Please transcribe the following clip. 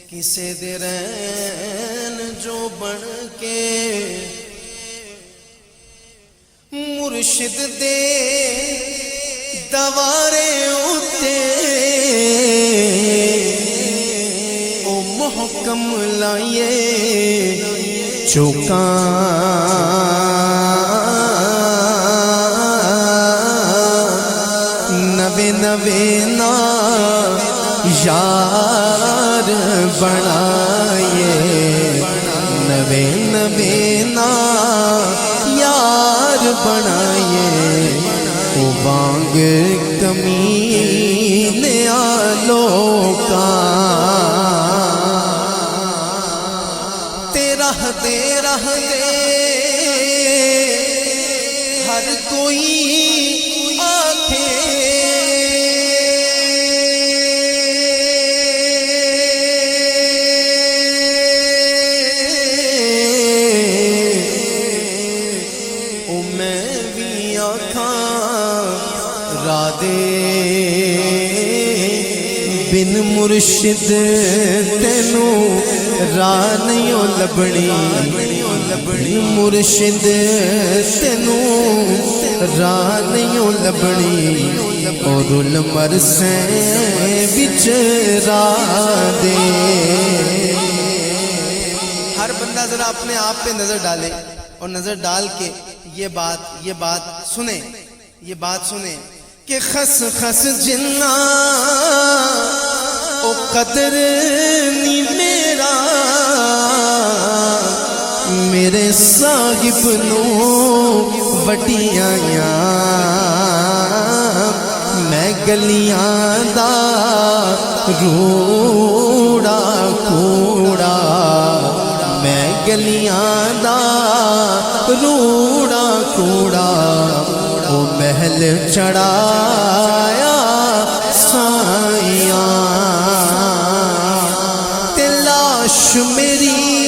کسے دے رین جو بن کے مرشد دے دوارے اتے او محکم لائیے نوے نوے نا یار بنائیے نوے نوے نا یار بنائیے او بانگ کمینے آلوں کا تیرہ دے ہر کوئی آنکھیں بن مرشد تینوں راہ نہیں لبنی مرشد تینوں راہ نہیں لبنی اور المرسیں بچ راہ دے. ہر بندہ ذرا اپنے آپ پہ نظر ڈالے اور نظر ڈال کے یہ بات سنیں کہ خس جنہ او قدر نی میرا میرے صاحب نو وٹیاں میں گلیاں دا روڑا کوڑا میں گلیاں دا روڑا کوڑا وہ محل چڑھایا سائیاں تے لاش میری